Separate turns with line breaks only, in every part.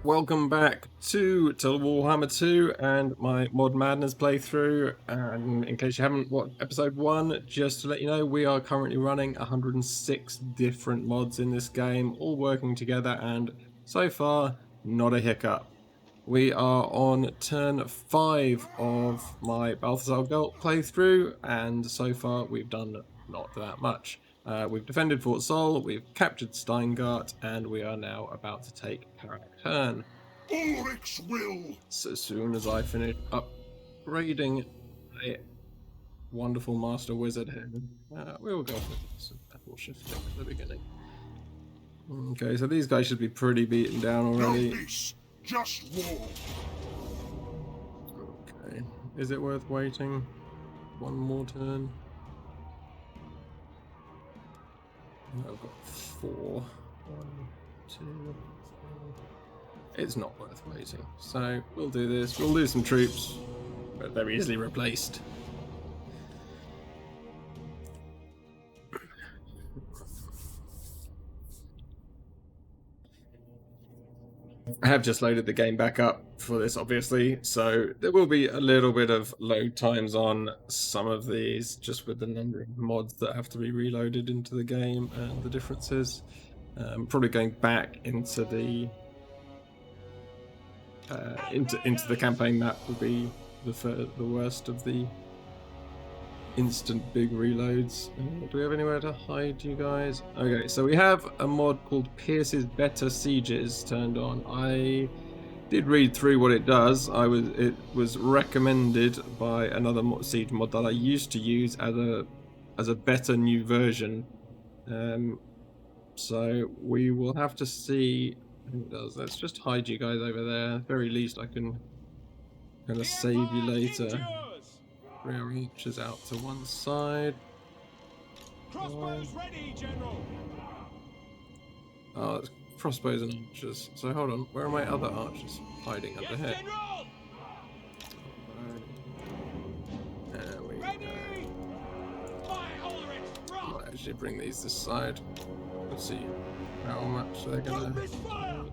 Welcome back to Warhammer 2 and my Mod Madness playthrough. And in case you haven't watched episode 1, just to let you know, we are currently running 106 different mods in this game, all working together, and so far, not a hiccup. We are on turn 5 of my Balthazar Gelt playthrough, and so far we've done not that much. We've defended Fort Sol, we've captured Steingart, and we are now about to take Karakern.
Ulrich's will!
So as soon as I finish upgrading a wonderful Master Wizard here, we will go for some battle shifting at the beginning. Okay, so these guys should be pretty beaten down already.
No peace, just war.
Okay, is it worth waiting one more turn? I've got 4. 1, 2, 3. It's not worth waiting. So we'll do this. We'll lose some troops, but they're easily replaced. I have just loaded the game back up for this, obviously, so there will be a little bit of load times on some of these, just with the number of mods that have to be reloaded into the game and the differences. Probably going back into the into the campaign map will be the worst of the instant big reloads. Do we have anywhere to hide you guys? Okay, so we have a mod called Pierce's Better Sieges turned on. I did read through what it does. It was recommended by another siege mod that I used to use as a better new version. So we will have to see who it does. Let's just hide you guys over there. At the very least I can kind of save you later. Rear archers out to one side.
Crossbows ready, General.
Oh, it's crossbows and archers. So hold on, where are my other archers hiding under here?
General.
There we
Ready. By Ulrich's
go.
wrath.
Might actually bring these this side. Let's see how much they're gonna.
Don't miss fire.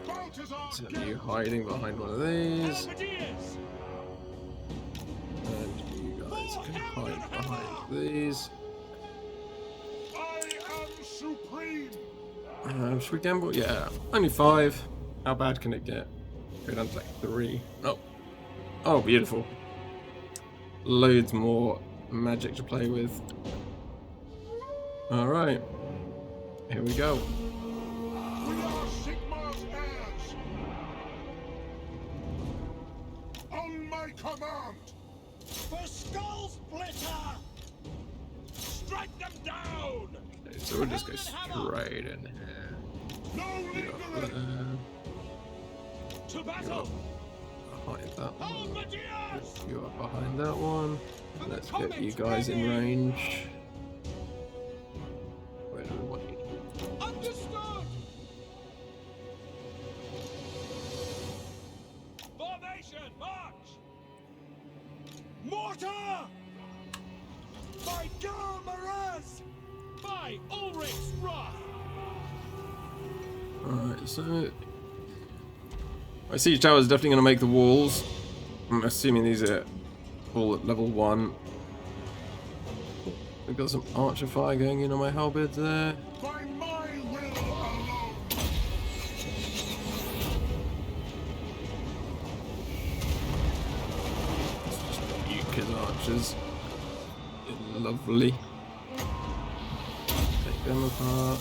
Balthazar
So
Gelt.
you hiding behind one of these,
Halberdiers.
and you guys can hide behind these.
I am supreme!
Should we gamble? Yeah, only 5. How bad can it get? Go down to like 3. Oh, oh, beautiful. Loads more magic to play with. All right, here we go.
We are Sigmar's heirs! On my command!
For Skull Splitter. Strike them down.
Okay, so we'll just go straight in here.
No
You got
lingering!
To battle.
behind that one.
Halberdiers.
You are behind that one. Let's get you guys in range. Where do we want you?
Understood. Formation, march. Mortar. By Gal Maraz. By Ulrich's wrath.
Alright, so my siege tower is definitely going to make the walls. I'm assuming these are all at level 1. We've got some archer fire going in on my halberds there.
By my will alone!
Nuke his archers. Lovely. Take them apart.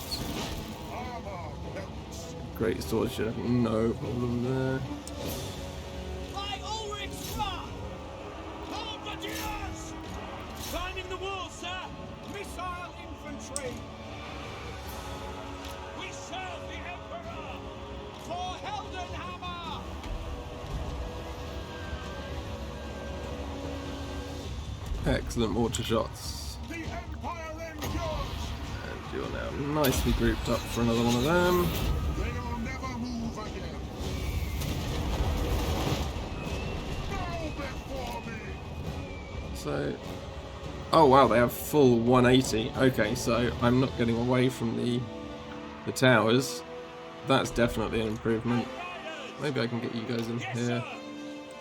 Armor belts!
Great sword should have no problem there.
By Ulrich's wrath. Halberdiers. Climbing the wall, sir. Missile infantry. We serve the Emperor. For Heldenhammer.
Excellent mortar shots.
The Empire endures!
And you're now nicely grouped up for another one of them.
They'll never move again! Bow before
So, oh wow, they have full 180. Okay, so I'm not getting away from the towers. That's definitely an improvement. Maybe I can get you guys in here.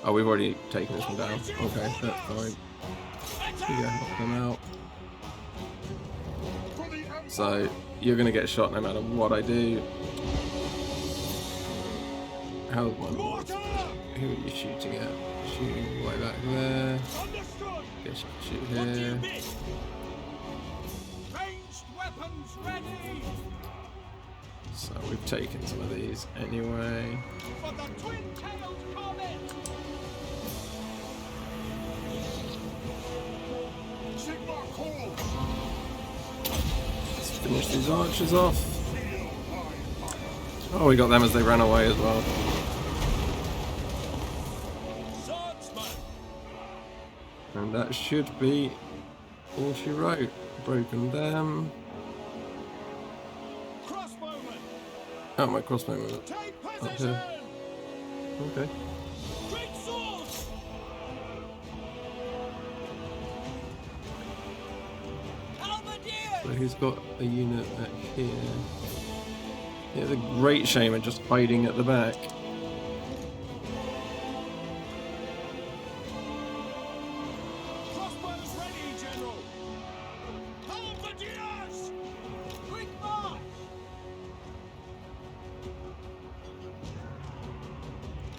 Oh, we've already taken this one down. Okay, that's fine. Yeah, knock them out. So you're gonna get shot no matter what I do. How's my lord? Who are you shooting at? Shooting way back there. Guess you can shoot here.
Ranged weapons ready.
So we've taken some of these anyway.
For the twin-tailed comet.
Sigma calls.
Let's finish these archers off. Oh, we got them as they ran away as well.
Swordsman.
And that should be all she wrote. Broken them.
Crossbowman.
Oh, my crossbow was
Take
up
position.
here. Okay.
Great swords. Halberdiers.
So he's got a unit back here. Yeah, the Great Shaman just hiding at the back.
Crossbows ready, General. Halberdiers. Quick march.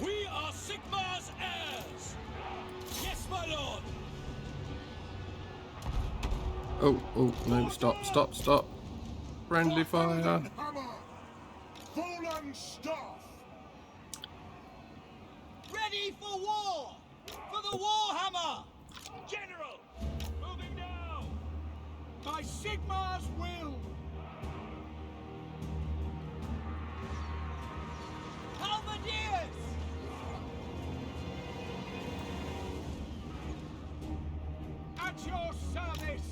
We are Sigmar's heirs. Yes, my lord.
Oh, no, stop. Friendly fire.
Hammer. Fallen staff.
Ready for war. For the Warhammer. General. Moving now. By Sigmar's will. Halberdiers. At your service.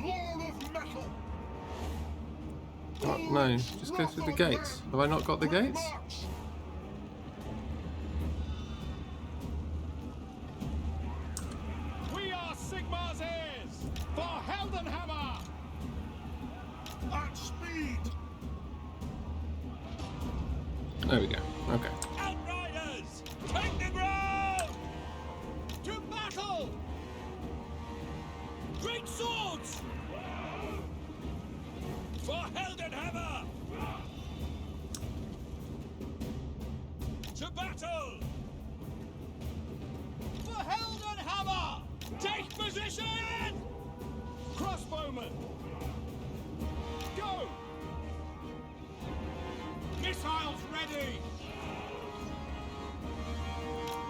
Lord of metal.
Oh, no, just go through the gates. Have I not got the gates?
March.
We are Sigmar's heirs. For Heldenhammer.
At speed.
There we go. Okay.
Outriders. Take the ground. To battle. Great swords. For Heldenhammer! To battle! For Heldenhammer! Take position! Crossbowmen! Go! Missiles ready!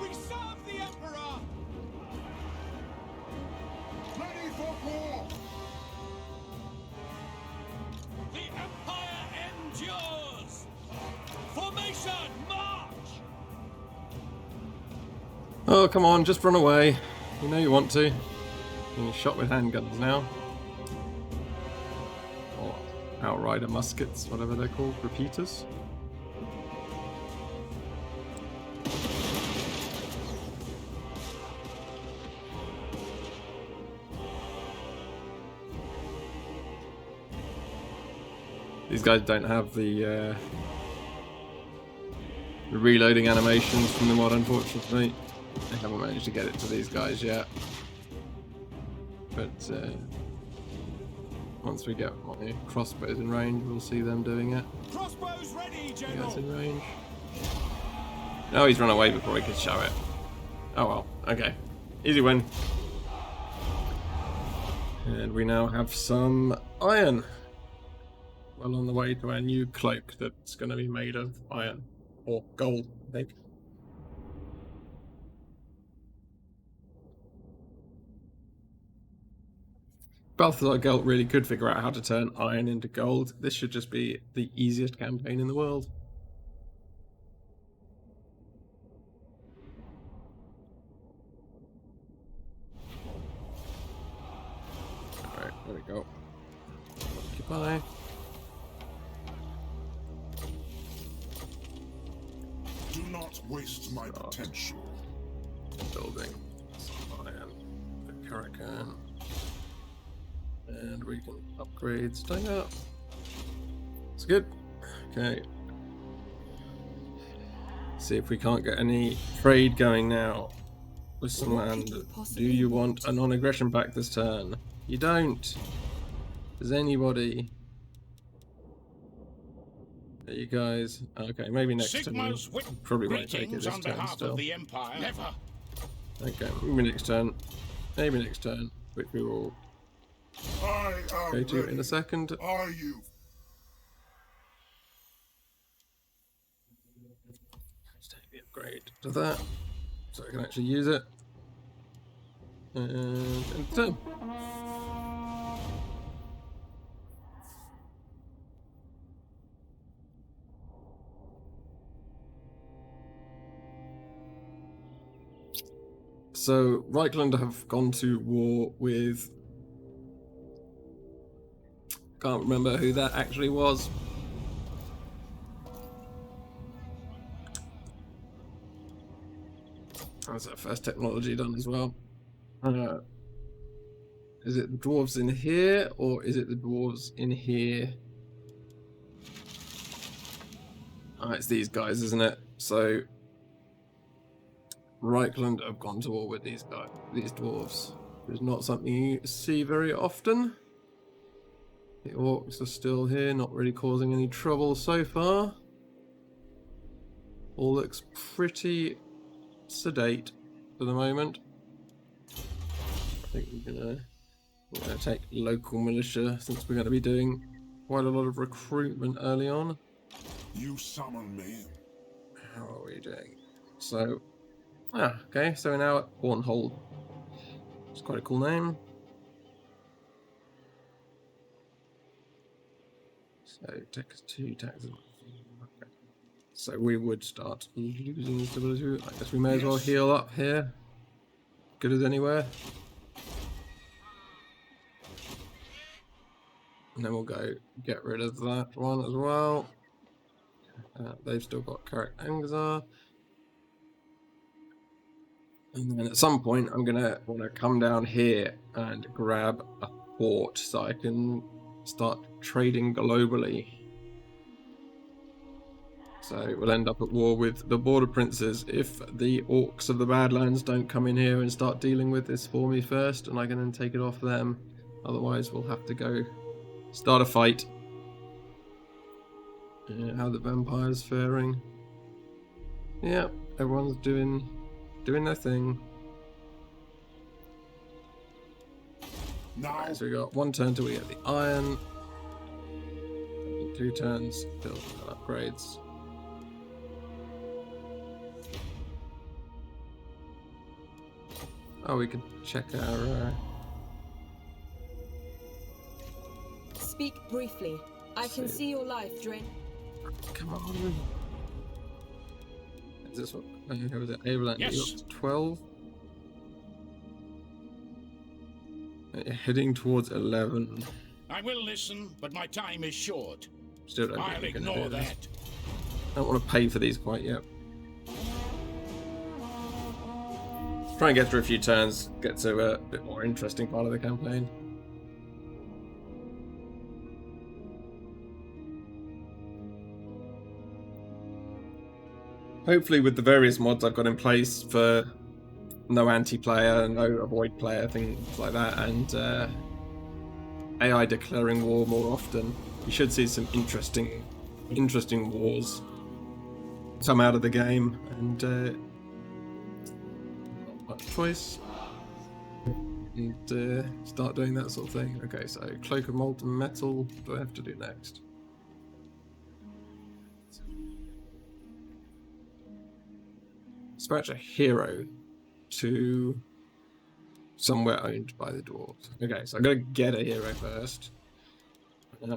We serve the Emperor!
Ready for war.
The Empire endures! Formation, march!
Oh, come on, just run away. You know you want to. You're shot with handguns now. Or outrider muskets, whatever they're called, repeaters. These guys don't have the reloading animations from the mod, unfortunately. I haven't managed to get it to these guys yet. But once we get my crossbows in range, we'll see them doing it.
Crossbows ready,
You
General!
guys in range? No, he's run away before he could show it. Oh well, okay. Easy win. And we now have some iron. Well on the way to our new cloak that's going to be made of iron. Or gold, I think. Balthazar Gelt really could figure out how to turn iron into gold. This should just be the easiest campaign in the world. Alright, there we go. Occupy.
Do not waste my potential.
Building some iron I reckon. And we can upgrade Stinger. It's good. Okay. See if we can't get any trade going now. Listen, land. Do you want a non-aggression pact this turn? You don't. Does anybody? There you guys. Okay, maybe next
Sigma's
turn. Probably won't take it
greetings
this
on
turn
behalf
still.
of the Empire. Never.
Okay, maybe next turn. Maybe next turn, which we will
I am
go to
ready.
in a second.
Are you?
Let's take the upgrade to that, so I can actually use it. And end turn. So Reichland have gone to war with. Can't remember who that actually was. How's that first technology done as well? Is it the dwarves in here, or is it the dwarves in here? It's these guys, isn't it? So Reichland have gone to war with these guys, these dwarves. It's not something you see very often. The orcs are still here, not really causing any trouble so far. All looks pretty sedate for the moment. I think we're gonna take local militia since we're gonna be doing quite a lot of recruitment early on.
You summon me.
How are we doing? So, okay, so we're now at Hornhold. It's quite a cool name. So, takes 2 taxes. Okay. So we would start losing stability. I guess we may as well heal up here. Good as anywhere. And then we'll go get rid of that one as well. They've still got Carrick Angzar. And then at some point I'm gonna want to come down here and grab a port so I can start trading globally. So we'll end up at war with the border princes if the orcs of the Badlands don't come in here and start dealing with this for me first, and I can then take it off them. Otherwise we'll have to go start a fight. How the vampires faring? Yeah, everyone's doing their thing.
Now.
Right, so we got 1 turn till we get the iron. 2 turns till upgrades. Oh, we can check our.
Speak briefly. I can see your life drain.
Come on. Is this what? How was it? Able
Yes.
to 12. Heading towards 11.
I will listen, but my time is short.
Still don't think
I'll
we're gonna
ignore
do this.
that.
I don't want to pay for these quite yet. Try and get through a few turns, get to a bit more interesting part of the campaign. Hopefully with the various mods I've got in place for no anti-player, no avoid player, things like that, and AI declaring war more often, you should see some interesting wars come out of the game, and not much choice, and start doing that sort of thing. Okay, so Cloak of Molten Metal, what do I have to do next? Dispatch a hero to somewhere owned by the dwarves. Okay, so I'm gonna get a hero first,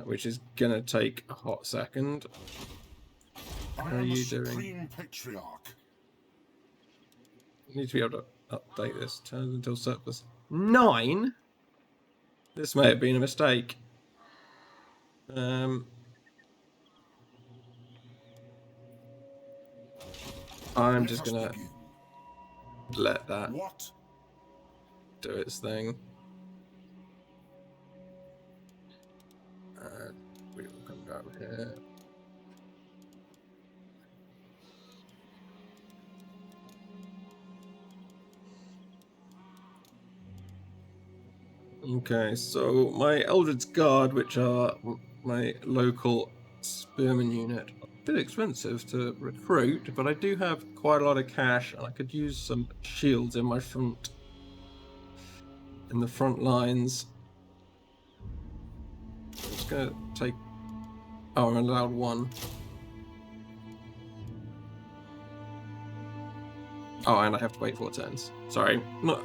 which is gonna take a hot second. How are you doing?
Supreme Patriarch.
Need to be able to update this. Turns until surplus 9. This may have been a mistake. I'm just gonna let that
What?
do its thing. We will come down here. Okay, so my Eldred's Guard, which are my local spearman unit, are a bit expensive to recruit, but I do have quite a lot of cash, and I could use some shields in my front, in the front lines. I'm just gonna take. Oh, I'm allowed one. Oh, and I have to wait 4 turns. Sorry, not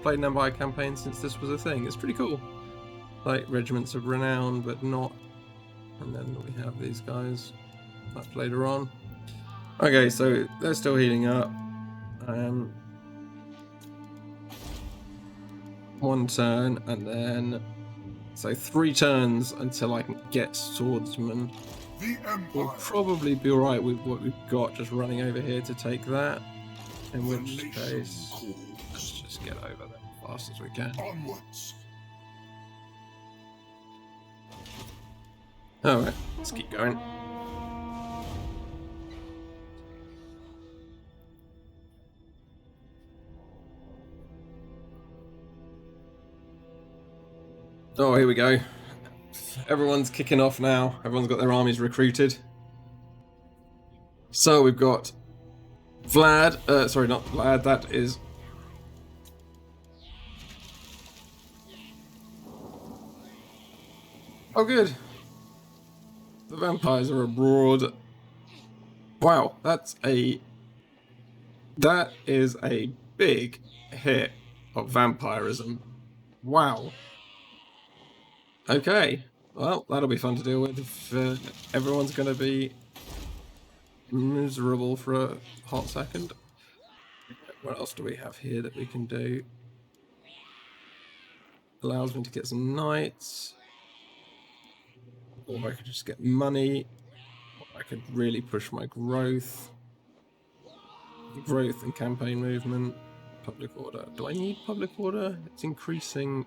played an Empire campaign since this was a thing. It's pretty cool. Like Regiments of Renown, but not. And then we have these guys. That's later on. Okay, so they're still healing up. 1 turn, and then so 3 turns until I can get Swordsman.
The
We'll
Empire.
probably be alright with what we've got, just running over here to take that. In
The
which
nation
case,
calls.
let's just get over there as fast as we can.
Onwards.
Alright, let's keep going. Oh, here we go. Everyone's kicking off now. Everyone's got their armies recruited. So we've got Vlad. Sorry, not Vlad. That is. Oh, good. The vampires are abroad. Wow, that is a big hit of vampirism. Wow. Okay, well, that'll be fun to deal with if everyone's going to be miserable for a hot second. What else do we have here that we can do? Allows me to get some knights. Or I could just get money. Or I could really push my growth. Growth and campaign movement. Public order. Do I need public order? It's increasing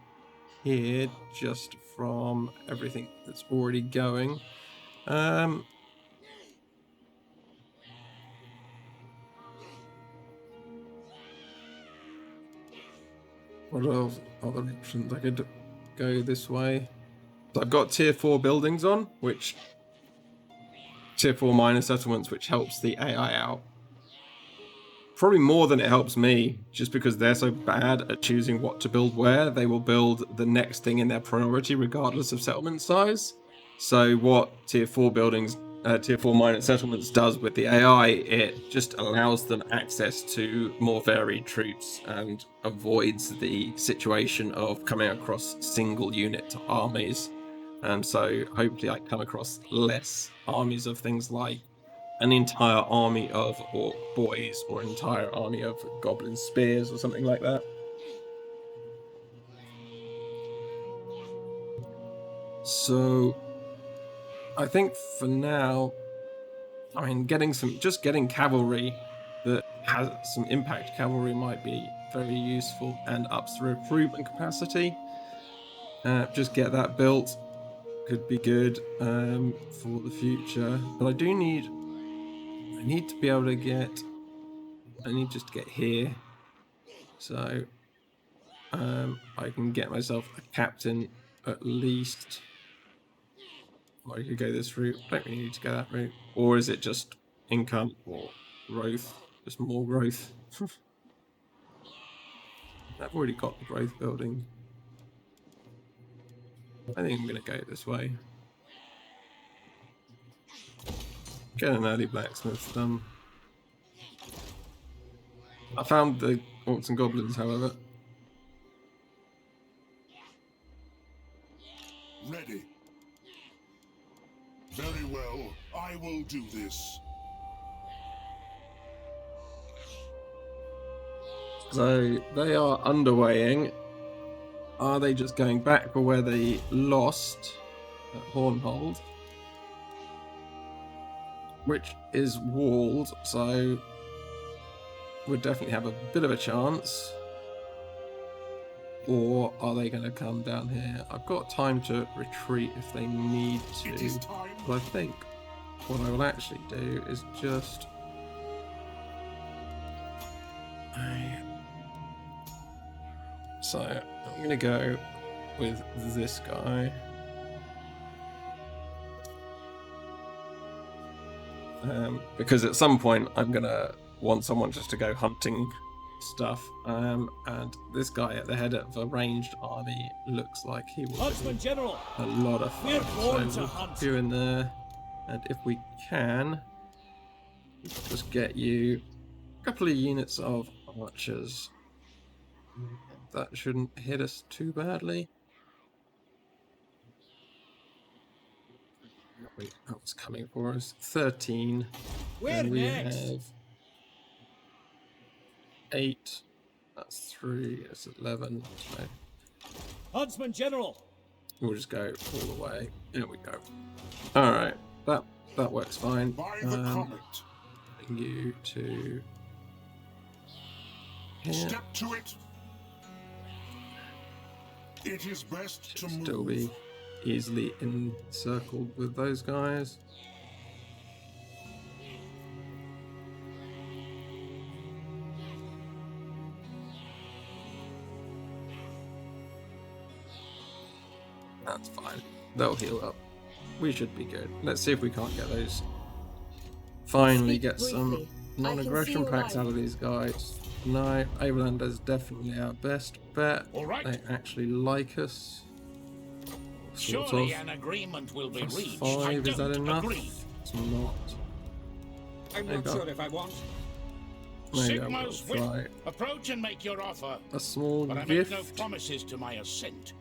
here just from everything that's already going. What else? Other options? I could go this way. So I've got tier 4 buildings on, which tier 4 minor settlements, which helps the AI out. Probably more than it helps me, just because they're so bad at choosing what to build where. They will build the next thing in their priority regardless of settlement size. So what tier 4 buildings, tier 4 minor settlements does with the AI, it just allows them access to more varied troops and avoids the situation of coming across single unit armies. And so hopefully I come across less armies of things like an entire army of orc boys or an entire army of goblin spears or something like that. So I think for now, I mean, getting cavalry that has some impact cavalry might be very useful and ups the recruitment capacity. Just get that built could be good for the future. But I need to be able to I need just to get here. So I can get myself a captain at least. Or I could go this route. Don't really need to go that route. Or is it just income or growth? Just more growth. I've already got the growth building. I think I'm going to go this way. Get an early blacksmith done. I found the orcs and goblins, however.
Ready. Very well, I will do this.
So they are underweighing. Are they just going back for where they lost at Hornhold? Which is walled, so would definitely have a bit of a chance. Or are they going to come down here? I've got time to retreat if they need
It is
to.
time.
But I think what I will actually do is just... So I'm going to go with this guy. Because at some point I'm going to want someone just to go hunting stuff. And this guy at the head of a ranged army looks like he will
Huntsman
do
General,
a lot of
we're
fun.
born
So
to
we'll
hunt.
put you in there. And if we can, just get you a couple of units of archers. That shouldn't hit us too badly. Wait, that was coming for us. 13.
We're
And we
next.
have 8. That's 3. That's 11. So
Huntsman General,
we'll just go all the way. There we go. Alright. That works fine.
By the comet.
You to here.
Step to it. It is best to
Should still
move.
be easily encircled with those guys. That's fine. They'll heal up. We should be good. Let's see if we can't get those. Finally
Speak
get some
briefly.
non-aggression
I can see your
packs
life.
out of these guys. No, Averland is definitely our best bet.
All right.
They actually like us. Sort
Surely
of.
an agreement will be
Plus
reached.
5,
I
is that
don't
enough?
agree.
It's not.
I'm
There you
not
go.
sure if I want.
Maybe I will
Sigma's whip.
try
Approach and make your offer,
a small
but I make
gift.
no promises to my assent.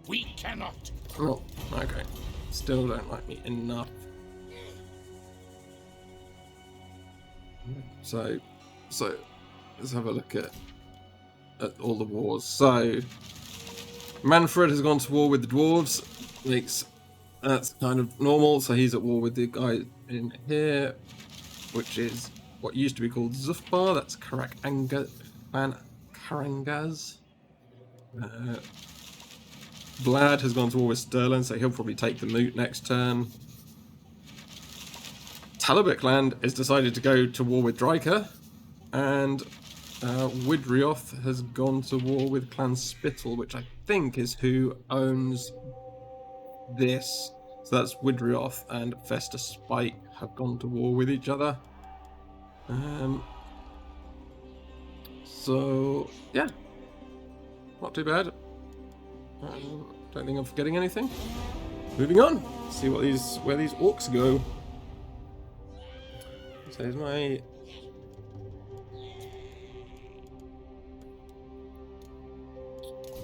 We cannot.
Oh, okay. Still don't like me enough. So let's have a look at all the wars. So Manfred has gone to war with the dwarves. That's kind of normal. So he's at war with the guy in here, which is what used to be called Zufbar. That's Karangaz. Vlad has gone to war with Sterling, so he'll probably take the moot next turn. Talabekland has decided to go to war with Dryker, and Widrioth has gone to war with Clan Spittle, which I think is who owns this. So that's Widrioth and Festa Spike have gone to war with each other. So yeah, not too bad. Don't think I'm forgetting anything. Moving on. See where these orcs go. So here's my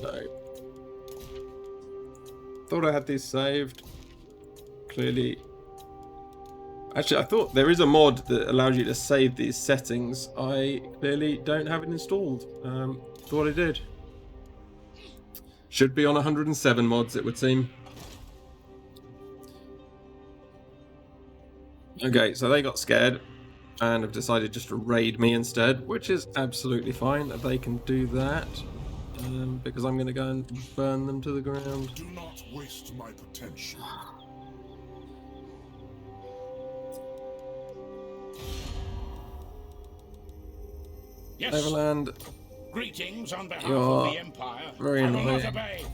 no. Thought I had these saved. Clearly. Actually, I thought there is a mod that allows you to save these settings. I clearly don't have it installed. Thought I did. Should be on 107 mods, it would seem. Okay, so they got scared and have decided just to raid me instead, which is absolutely fine. They can do that because I'm going to go and burn them to the ground.
Do not waste my potential.
Yes.
Overland,
Greetings on behalf
You're
of the Empire.
very
I will not
annoying.
obey.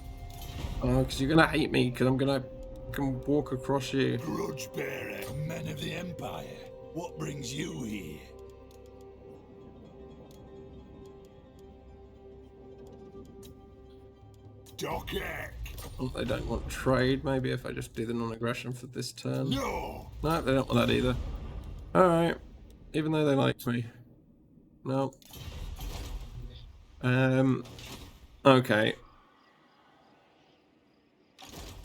because you're going to hate me because I'm going to can walk across you.
Grudge bearer, men of the Empire. What brings you here?
Dokek!
They don't want trade. Maybe if I just do the non-aggression for this turn.
No!
No, they don't want that either. Alright. Even though they liked me. No. Okay.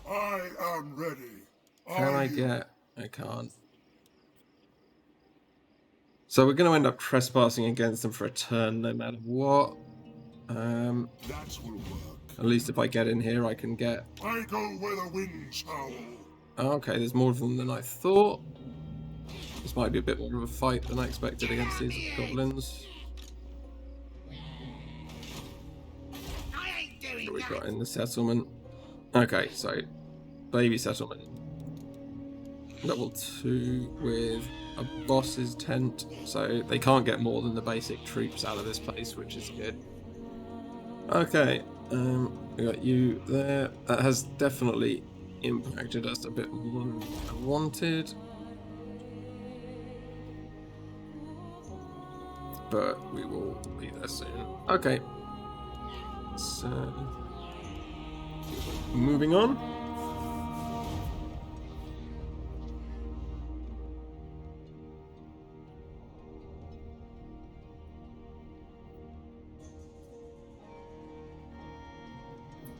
I am ready.
Can I
you?
get... I can't. So we're going to end up trespassing against them for a turn no matter what.
That will work.
At least if I get in here I can get...
I go where the winds howl.
Oh, okay, there's more of them than I thought. This might be a bit more of a fight than I expected against these goblins. What have we got in the settlement? Okay, so baby settlement. Level 2 with a boss's tent, so they can't get more than the basic troops out of this place, which is good. Okay, we got you there. That has definitely impacted us a bit more than I wanted. But we will be there soon. Okay. So, moving on.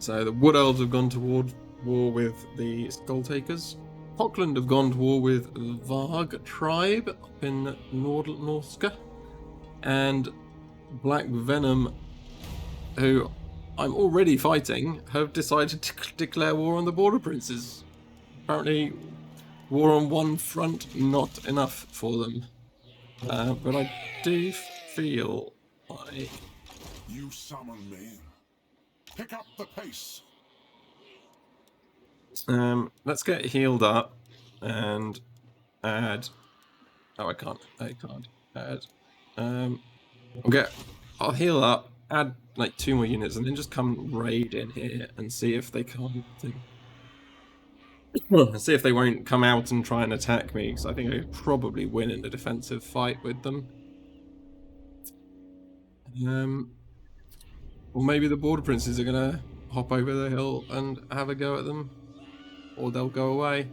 So the Wood Elves have gone toward war with the Skull Takers. Hockland have gone to war with the Varg tribe up in Norska. And Black Venom, who I'm already fighting, have decided to declare war on the Border Princes. Apparently, war on one front, not enough for them. But I do feel like...
You summon me. Pick up the pace.
Let's get healed up and add... Oh, I can't add... I'll heal up, add like 2 more units, and then just come raid in here and see if they can't. See if they won't come out and try and attack me, because I think I could probably win in the defensive fight with them. Or maybe the Border Princes are gonna hop over the hill and have a go at them, or they'll go away.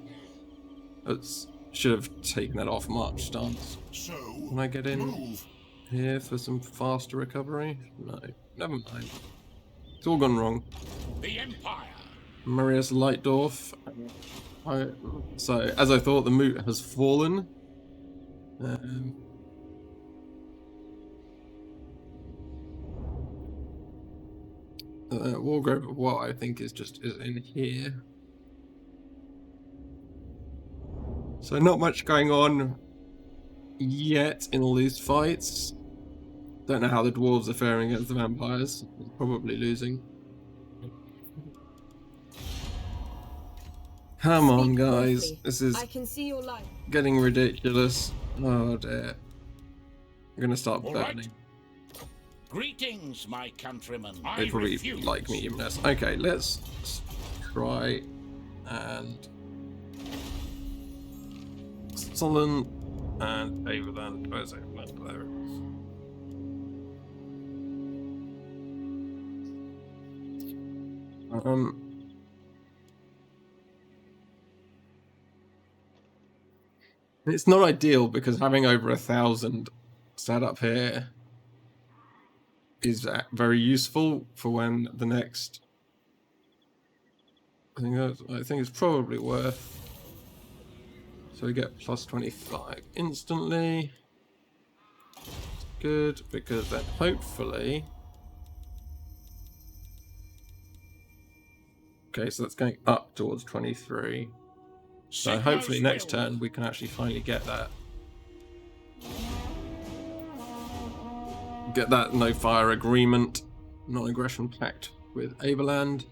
Should have taken that off march stance.
So,
Can I get in
move.
here for some faster recovery? No, never mind. It's all gone wrong.
The Empire.
Marius Lightdorf. So, as I thought, the moot has fallen. Wargrove of what I think is in here. So not much going on yet in all these fights. Don't know how the dwarves are faring against the vampires. Probably losing. Come on, guys. This is
I can see your light.
getting ridiculous. Oh dear. I'm gonna start
All right.
burning.
Greetings, my countrymen.
They
I
probably
refuse.
like me even less. Okay, let's try and Solon and Averland. Where's Averland? There. It's not ideal because having over 1,000 set up here is very useful for when the next. I think it's probably worth. So we get plus 25 instantly. Good, because then hopefully. Okay, so that's going up towards 23. So hopefully next turn we can actually finally get that. Get that no fire agreement, non-aggression pact with Averland,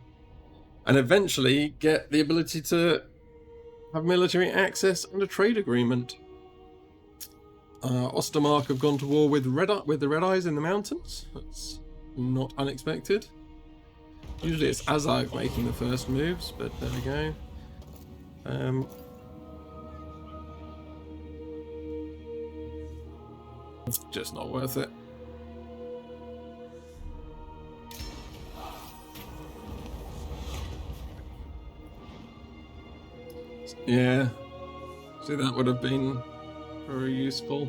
and eventually get the ability to have military access and a trade agreement. Ostermark have gone to war with the Red Eyes in the mountains. That's not unexpected. Usually it's Azag making the first moves, but there we go. It's just not worth it. Yeah, see, that would have been very useful.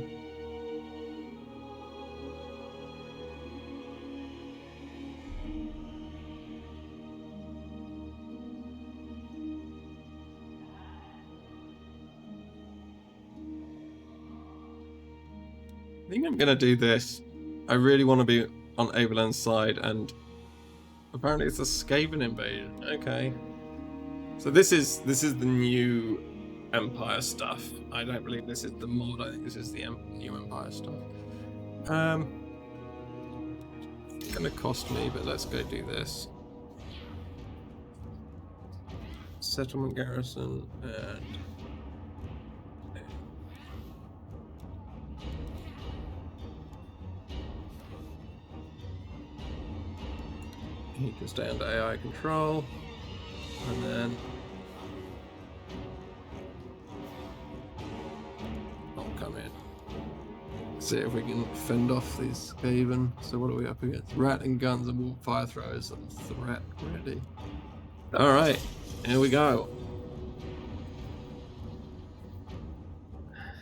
I think I'm gonna do this. I really want to be on Averland's side, and apparently it's a Skaven invasion. Okay. So this is the new Empire stuff. I don't believe this is the mod. I think this is the New Empire stuff. It's gonna cost me, but let's go do this. Settlement garrison and he can stay under AI control, and then I'll come in. See if we can fend off these Skaven. So what are we up against? Rattling guns and warp fire throwers. Threat ready. Alright, here we go.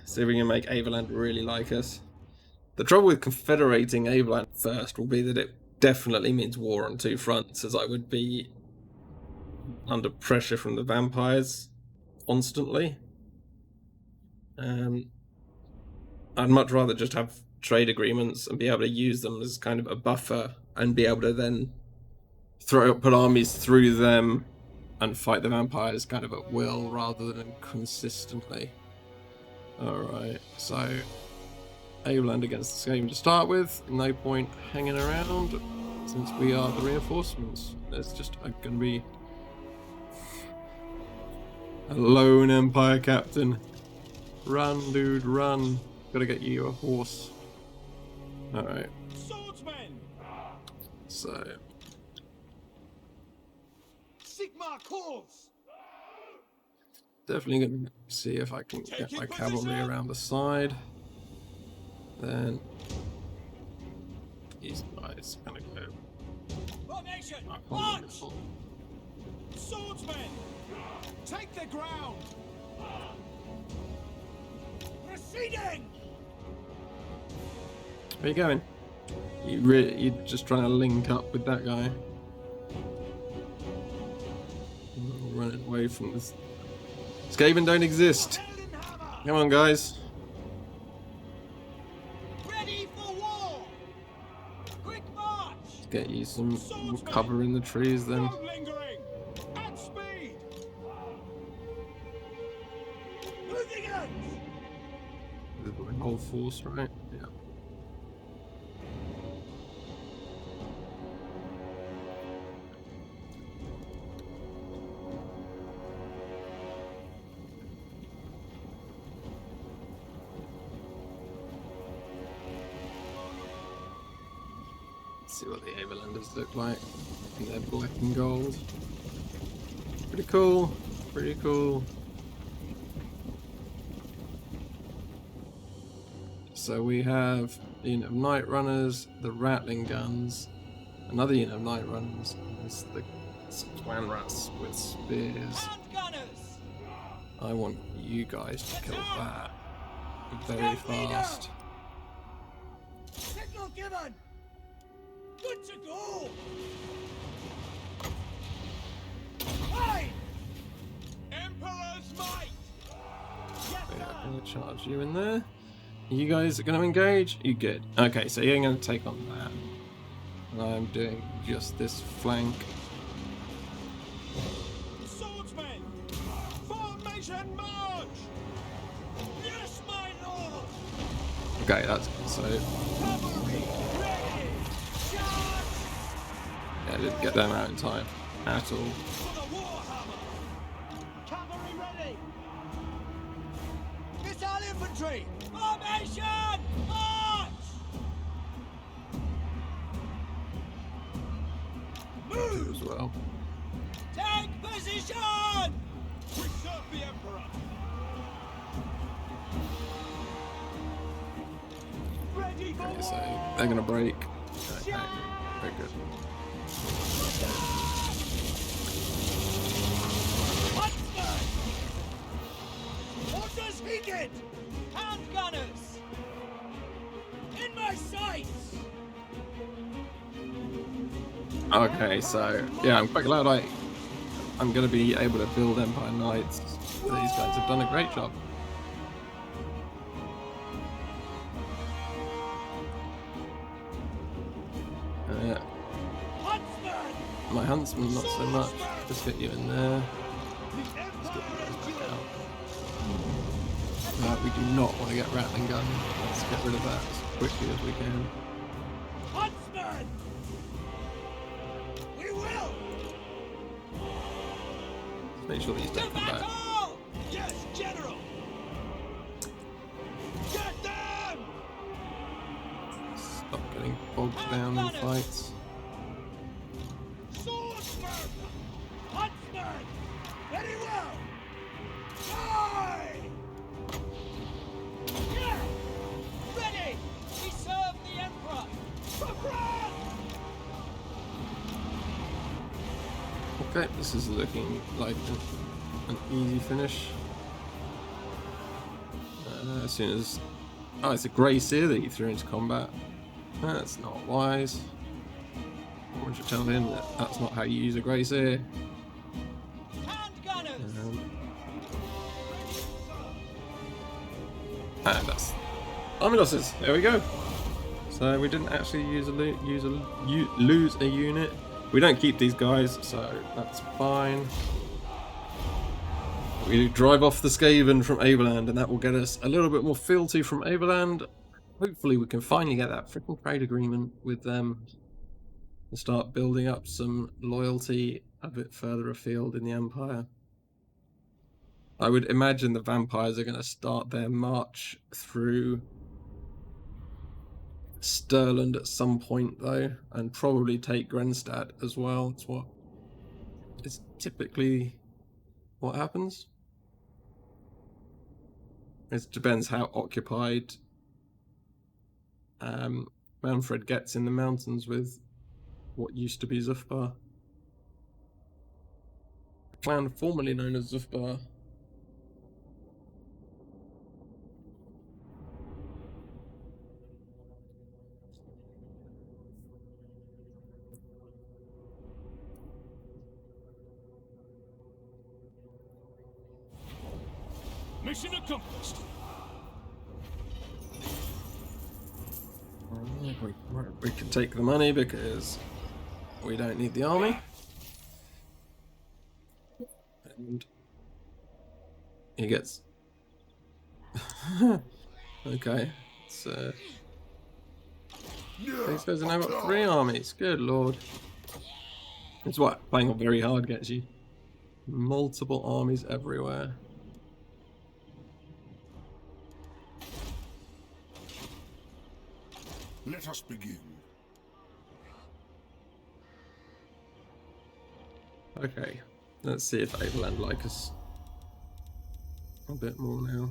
See if we can make Avaland really like us. The trouble with confederating Avaland first will be that it definitely means war on two fronts, as I would be under pressure from the vampires constantly. I'd much rather just have trade agreements and be able to use them as kind of a buffer and be able to then put armies through them and fight the vampires kind of at will rather than consistently. Alright, so Avaland against the Skaven to start with. No point hanging around since we are the reinforcements. There's just going to be a lone Empire captain. Run, dude, run. Gotta get you a horse. Alright.
Swordsmen!
So
Sigmar calls!
definitely gonna see if I can get my cavalry around the side. Then these guys gonna go
Formation!
up on the
March!
middle.
Swordsmen! Take the ground! Proceeding!
Where you going? You're just trying to link up with that guy. Running away from this. Skaven don't exist. Come on, guys.
Ready for war! Quick march!
Get you some cover in the trees then.
No lingering! At speed! Moving out!
The whole force, right? Yeah. See what the Avalanders look like in their black and gold. Pretty cool, pretty cool. So we have a unit of Night Runners, the Rattling Guns, another unit of Night Runners, and it's the Clan Rats with spears.
Hand gunners!
I want you guys to kill that very fast.
Signal given! Good to go! Hey! Emperor's might! Yes,
Yeah,
sir!
I'm gonna charge you in there. You guys are gonna engage? You good. Okay, so you're gonna take on that. And I'm doing just this flank.
Swordsmen! Formation march! Yes, my lord!
Okay, that's so
Cavalry ready! Charge!
yeah, I didn't get them out in time at all.
For the Warhammer! Cavalry ready! Missile infantry! Formation! March!
You as well.
Take position! We serve the Emperor! Ready for
Okay, so
war!
they're gonna break. Okay, very good.
Huntsman! Orders heeded! Hand gunners! In my sights!
Okay, so yeah, I'm quite glad I'm gonna be able to build Empire Knights. These guys have done a great job.
Huntsman!
My huntsman not so much. Just get you in there.
The
Let's get you
Emperor
guys
is
back
due!
out. we do not want to get Rattling Gun. Let's get rid of that as quickly as we can.
Huntsman! We will!
Let's make sure these don't come back.
Battle! Yes, General! Get them!
Stop getting bogged down in fights.
Swordsman! Huntsman! Very well! Aye! Yeah! Ready! We serve the Emperor! For France!
Okay, this is looking like an easy finish. As soon as... Oh, it's a Grey Seer that you threw into combat. That's not wise. I should tell him that that's not how you use a Grey Seer.
Hand gunners!
And that's army losses. There we go. So we didn't actually lose a unit. We don't keep these guys, so that's fine. We drive off the Skaven from Averland, and that will get us a little bit more fealty from Averland. Hopefully we can finally get that freaking trade agreement with them and start building up some loyalty a bit further afield in the Empire. I would imagine the vampires are going to start their march through Stirland at some point, though, and probably take Grenstad as well. It's what is typically what happens. It depends how occupied Manfred gets in the mountains with what used to be Zufbar. A clan formerly known as Zufbar.
Mission accomplished!
We can take the money because we don't need the army. And he gets... Okay, so... These guys have now got 3 armies, good lord. It's what playing on very hard gets you. Multiple armies everywhere.
Let us begin.
Okay, let's see if Averland like us a bit more now.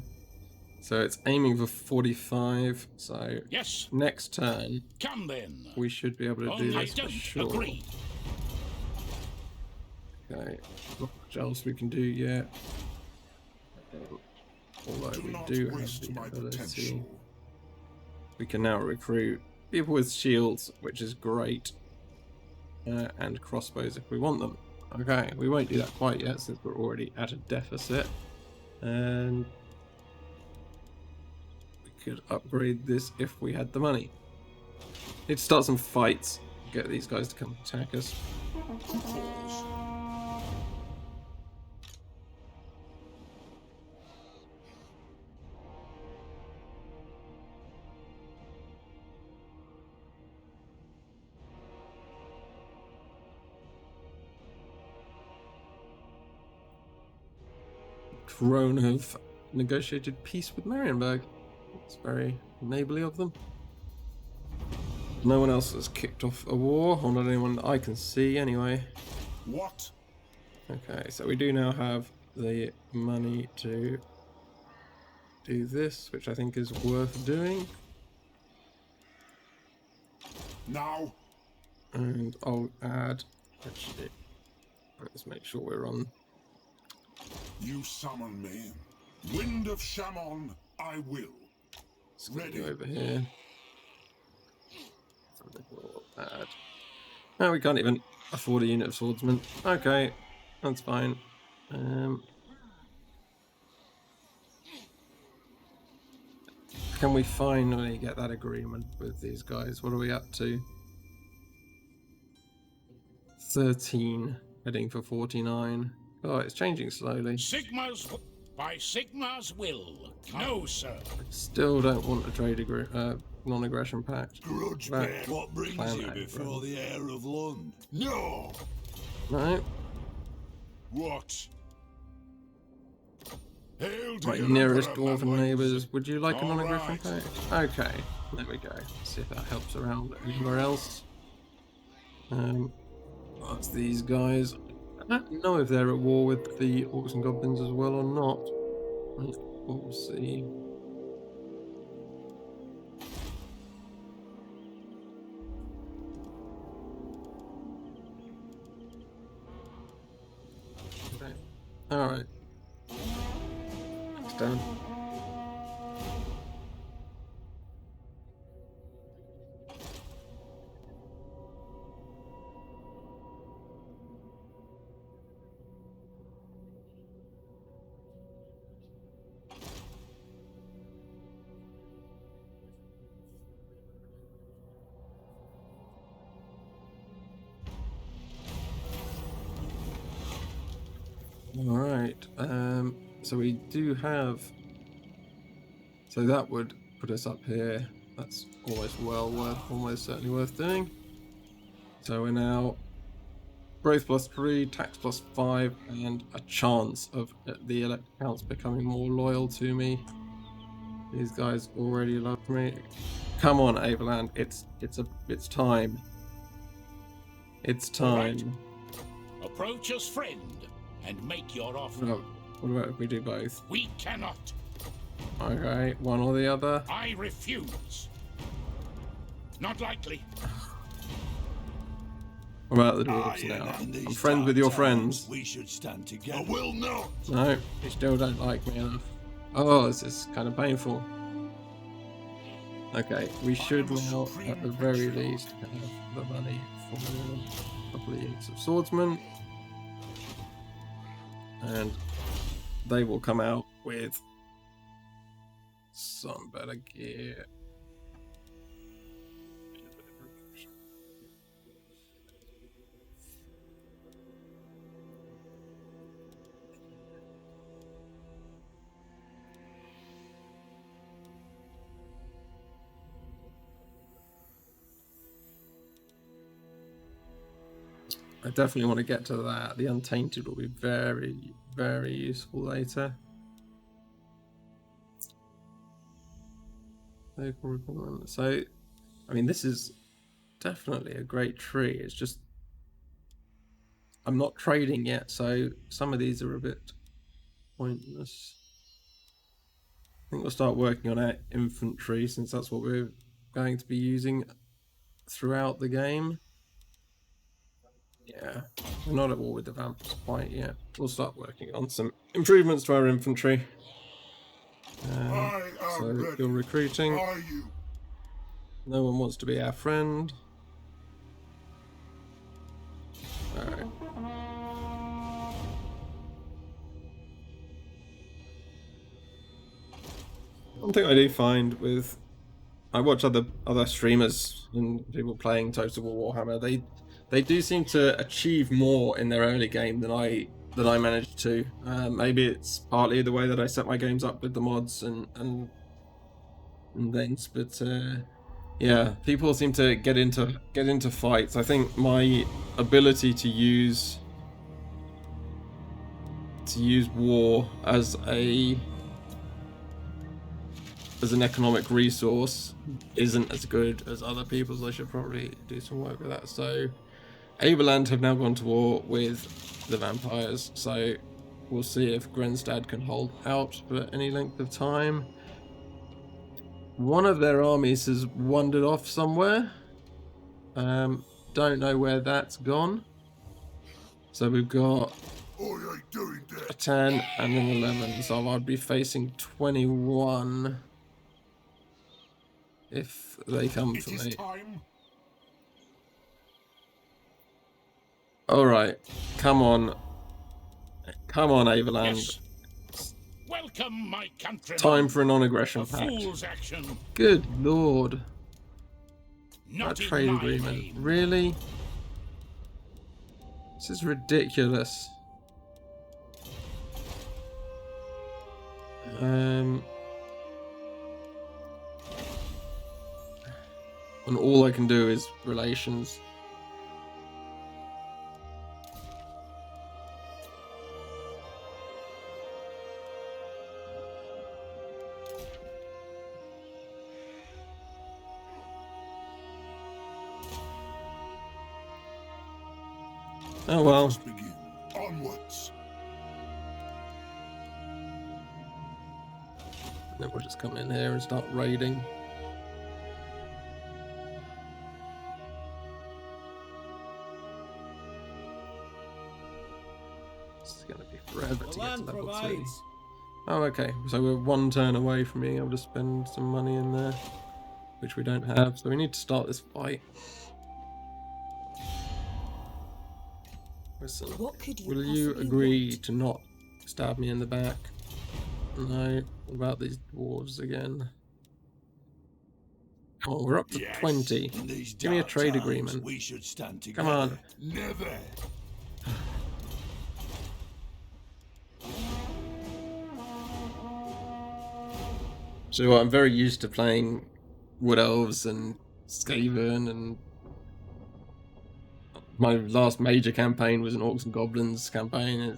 So it's aiming for 45, so
Yes.
next turn
Come then.
we should be able to do
I
this for
don't
sure.
agree.
Okay, not much else we can do yet. Although
Do
we
not
do have
waste
the
my
ability.
potential.
We can now recruit people with shields, which is great, and crossbows if we want them. Okay, we won't do that quite yet since we're already at a deficit, and we could upgrade this if we had the money. Need to start some fights, get these guys to come attack us. Drone have negotiated peace with Marienburg. It's very neighbourly of them. No one else has kicked off a war, or not anyone that I can see anyway.
What?
Okay, so we do now have the money to do this, which I think is worth doing.
Now?
And I'll add, actually, let's make sure we're on.
You summon me. Wind of Shammon, I will.
Let's go
Ready.
over here. Something we'll add. No, we can't even afford a unit of swordsmen. Okay, that's fine. Can we finally get that agreement with these guys? What are we up to? 13, heading for 49. Oh, it's changing slowly.
Sigma's... By Sigmar's will. No, sir.
Still don't want a trade non-aggression pact.
Grudge
Right.
bear. What brings
Plan
you
A,
before the heir of Lund? No!
No.
What? Hail to
My
your
nearest
emperor,
dwarven
Manwings.
neighbours, would you like a
All
non-aggression
right.
pact? Okay, there we go. See if that helps around anywhere else. That's these guys. I don't know if they're at war with the orcs and goblins as well or not. We'll see. Okay. Alright. It's done. Alright, so we do have, so that would put us up here. That's almost certainly worth doing. So we're now growth +3, tax +5, and a chance of the elect counts becoming more loyal to me. These guys already love me. Come on, Averland, it's time. It's time.
Approach us, friend, and make your offer.
No, what about if we do both?
We cannot.
Okay, one or the other.
I refuse. Not likely.
What about the dwarves now? I'm friends with your friends.
We should stand together. I will not.
No, you still don't like me enough. Oh, this is kind of painful. Okay, we should now, at the very least, have the money for a couple of units of swordsmen. And they will come out with some better gear. I definitely want to get to that. The Untainted will be very, very useful later. So, I mean, this is definitely a great tree. It's just, I'm not trading yet, so some of these are a bit pointless. I think we'll start working on our infantry, since that's what we're going to be using throughout the game. Yeah, we're not at war with the vamps quite yet. We'll start working on some improvements to our infantry. So you're recruiting.
Are you?
No one wants to be our friend. Alright. One thing I do find with, I watch other streamers and people playing Total War Warhammer, they do seem to achieve more in their early game than I managed to. Maybe it's partly the way that I set my games up with the mods and things, but yeah, people seem to get into fights. I think my ability to use war as an economic resource isn't as good as other people's. I should probably do some work with that. So Averland have now gone to war with the vampires, so we'll see if Grenstad can hold out for any length of time. One of their armies has wandered off somewhere. Don't know where that's gone. So we've got a 10 and an 11, so I'd be facing 21 if they come for me. Alright, come on. Come on, Averland.
Yes. Welcome, my countrymen.
Time for a non-aggression
A
pact.
fool's action.
Good lord.
Not
That
in
trade
my
agreement.
name.
Really? This is ridiculous. And all I can do is relations. Oh well.
Let's begin. Onwards.
Then we'll just come in here and start raiding. It's gonna be forever
The
to get to
land
level 2.
provides.
Oh, okay. So we're one turn away from being able to spend some money in there, which we don't have. So we need to start this fight. Listen,
What could you
will you
possibly
agree
want?
to not stab me in the back? No. What about these dwarves again? Oh, we're up to
Yes,
20.
in these
Give me a
dark
trade
times,
agreement.
We should stand together.
Come on.
Never.
So I'm very used to playing Wood Elves and Skaven, and my last major campaign was an Orcs and Goblins campaign.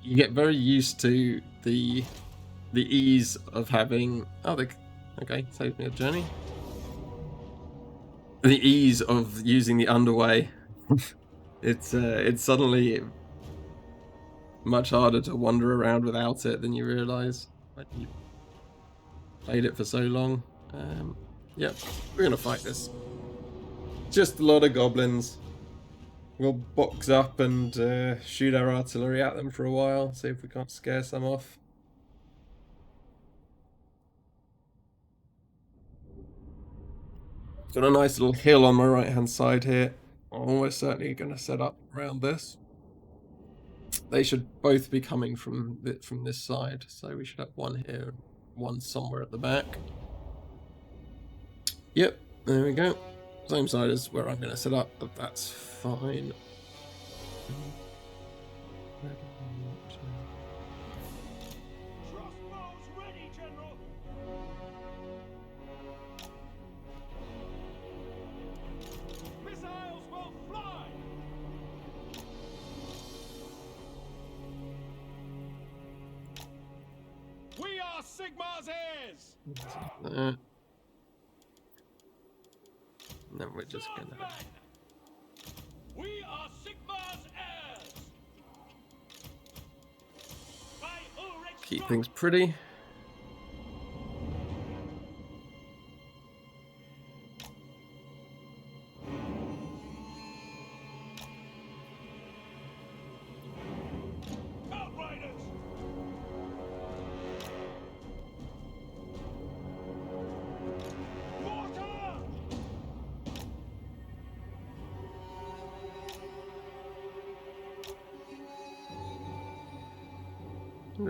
You get very used to the ease of having okay, saved me a journey. The ease of using the underway. It's suddenly much harder to wander around without it than you realise when you played it for so long. Yep, we're gonna fight this. Just a lot of goblins. We'll box up and shoot our artillery at them for a while, see if we can't scare some off. Got a nice little hill on my right hand side here. I'm almost certainly going to set up around this. They should both be coming from this side, so we should have one here and one somewhere at the back. Yep, there we go. Same side as where I'm going to set up, but that's fine.
Crossbows ready, General. Missiles will fly. We are Sigmar's heirs.
And then we're just going to...
Northmen! We are Sigmar's heirs. By Ulrich's
keep
sword.
things pretty.
Outriders. Mortar.
I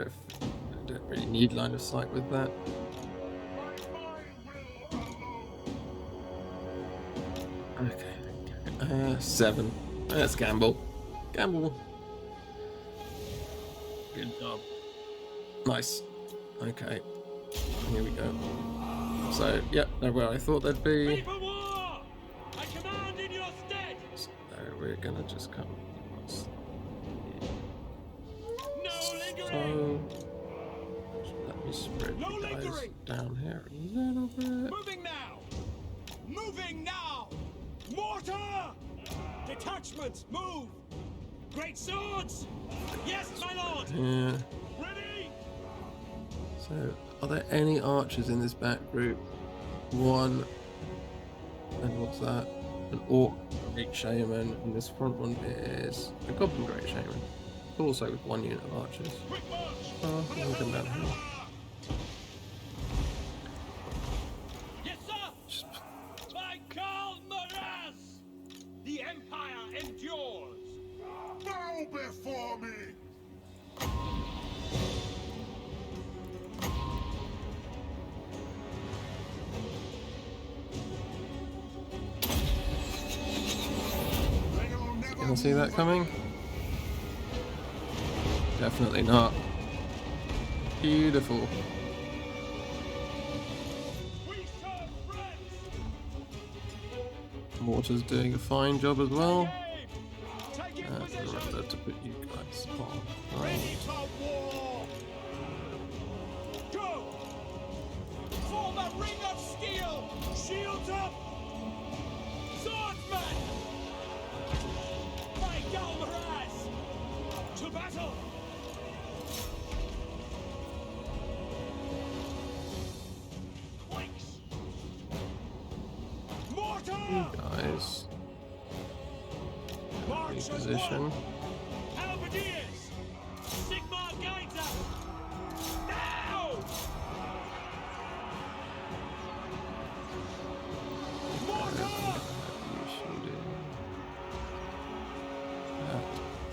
don't really need line of sight with that. Okay. 7. Let's gamble. Gamble. Good job. Nice. Okay. Here we go. So, yep, they're where I thought they'd be.
Ready for war. I command in your stead.
So we're gonna just come across.
No lingering.
So, let me spread
No
you guys
lingering.
down here a little bit.
Moving now. Moving now. Mortar. Detachments, move. Great swords. Yes, my lord.
Yeah.
Ready.
So, are there any archers in this back group? One. And what's that? An orc great shaman, and this front one is a goblin great shaman. Also with 1 unit of archers.
Quick march.
Oh, let me come down here.
Yes, sir. By Karl Maras. The Empire endures.
Bow before me. They'll never
Can I see that
move
coming? Definitely not. Beautiful.
We serve friends.
Water's doing a fine job as well.
Take it
And
position.
remember to put you guys on.
Ready for war. Go. Form a ring of steel. Shields up. Swordsman. My Galmaraz. To battle. Quakes. Mortar.
Guys,
March as
position.
one. Halberdiers. Sigmar guides us. Now. Mortar.
You should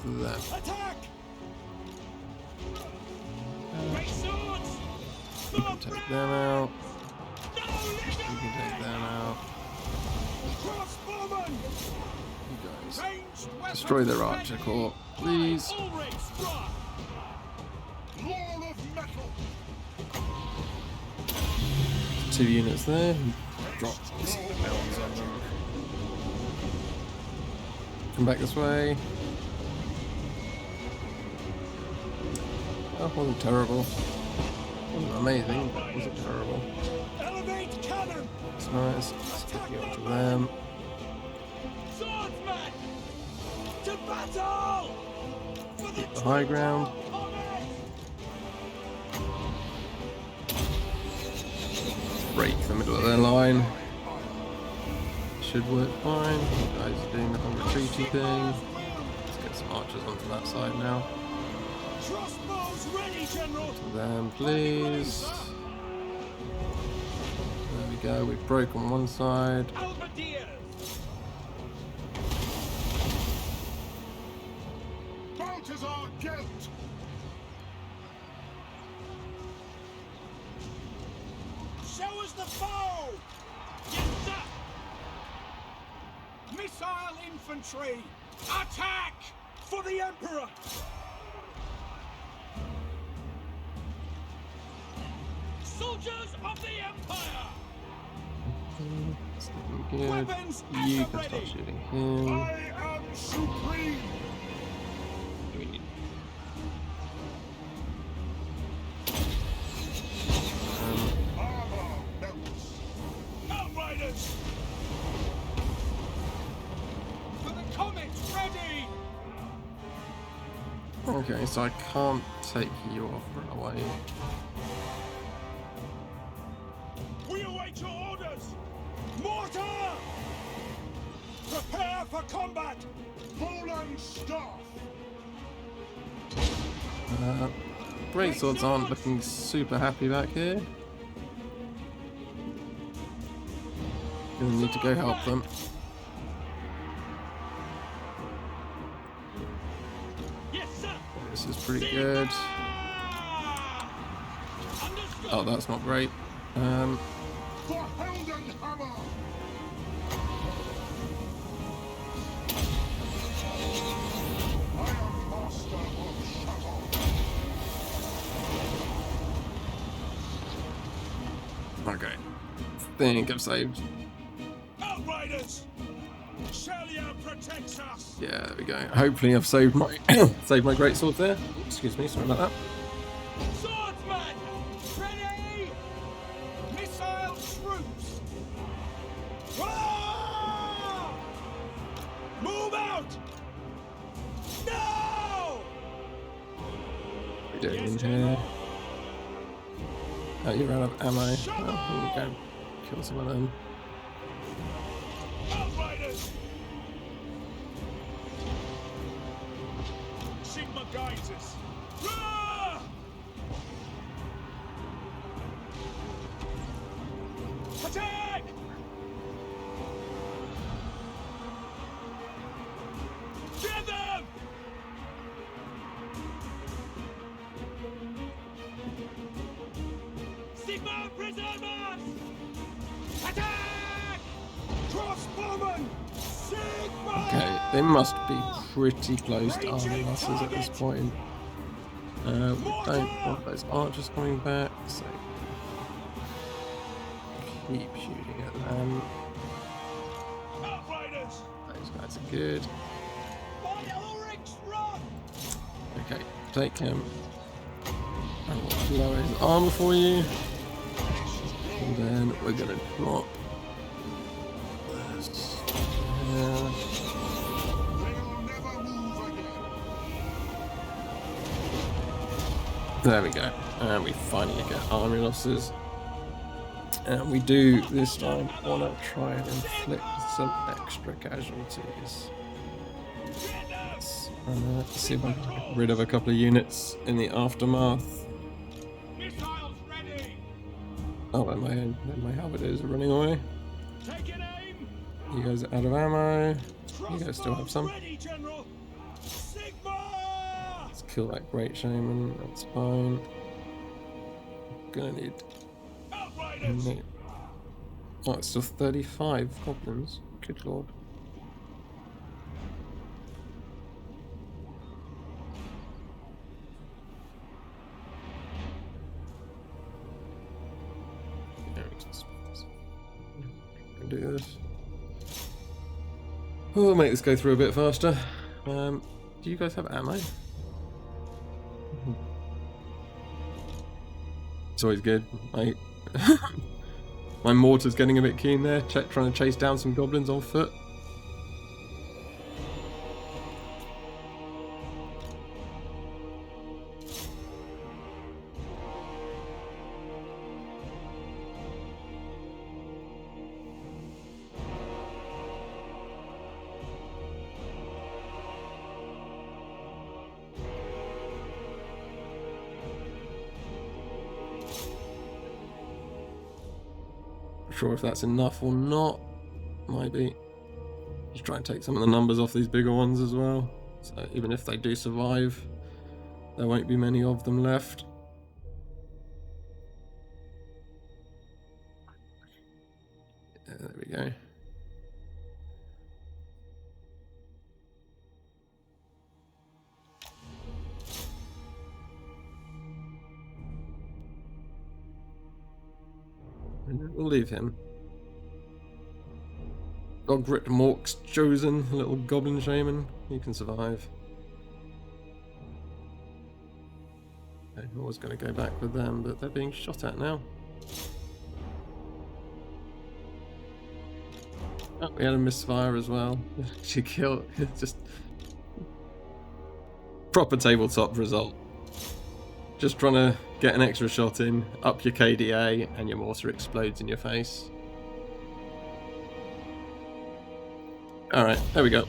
do that.
Attack. Great swords.
You can take them out.
No
You can take them out.
Crossbowman.
You guys
Ranged weapons
destroy their
ready.
archer corps, please.
Ulrich struck.
Lord of metal.
2 units there. Drop these mountains on them. Come back this way. That wasn't terrible. Wasn't amazing, but it wasn't terrible.
Elevate cannon.
It's nice. Let's get you up to them.
Swordsman. To battle. For the
The high ground. Break the middle of their line. Should work fine. You guys are doing the whole retreaty thing. Let's get some archers onto that side now.
Crossbows ready, General.
To them, please. There we go. We've broken one side.
Halberdiers.
Balthazar Gelt.
Show us the foe. Yes, sir. Missile infantry. Attack for the Emperor. Soldiers of the Empire.
It's looking good.
Weapons at
You
the
can start
ready.
shooting him.
I am supreme.
We need
Armor melts.
Outriders. For the Comet ready.
Okay, so I can't take you off right away.
We await your orders. Mortar. Prepare for combat.
Poland staff.
Great swords aren't looking super happy back here. Gonna need to go help them.
Yes, sir.
This is pretty good.
Understood.
Oh, that's not great.
For Heldenhammer. I am master of Shamon.
Okay. Think I've saved.
Outriders. Shelia protects us.
Yeah, there we go. Hopefully I've saved my saved my great sword there. Excuse me, sorry about that.
Swordsman. Ready. Missile troops. Ah! Move out. No.
What are we doing in here? Oh, you ran out of ammo. Oh, here we go. Kill some of them.
Outriders. Sigma guides us. Ah! Attack! Get them! Sigma preserve us! Attack! Crossbowman! Sigma!
Okay, they must be pretty close to armor losses at this point. We don't want those archers coming back, so keep shooting at them.
Outriders!
Those guys are good.
By Elric's run!
Okay, take him. I will lower his armor for you. And then we're gonna drop this.
They'll never move again.
There we go. And we finally get army losses. And we do this time want to try and inflict some extra casualties. Let's see if I can get rid of a couple of units in the aftermath.
Missiles ready!
Oh, and my halberdiers are running away.
Taking aim!
You guys are out of ammo. You guys still have some.
Ready, General! Sigma!
Let's kill that great shaman. That's fine. Gonna need.
Outriders!
Oh, it's still 35 goblins. Good lord. Do this. We'll make this go through a bit faster. Do you guys have ammo? It's always good. My mortar's getting a bit keen there, trying to chase down some goblins on foot. Sure if that's enough or not. Might be. Just try and take some of the numbers off these bigger ones as well. So even if they do survive, there won't be many of them left. Yeah, there we go. We'll leave him. Gogrit Mork's chosen, a little goblin shaman. He can survive. I was going to go back with them, but they're being shot at now. Oh, we had a misfire as well. She killed. Just proper tabletop result. Just trying to get an extra shot in, up your KDA, and your mortar explodes in your face. Alright, there we go.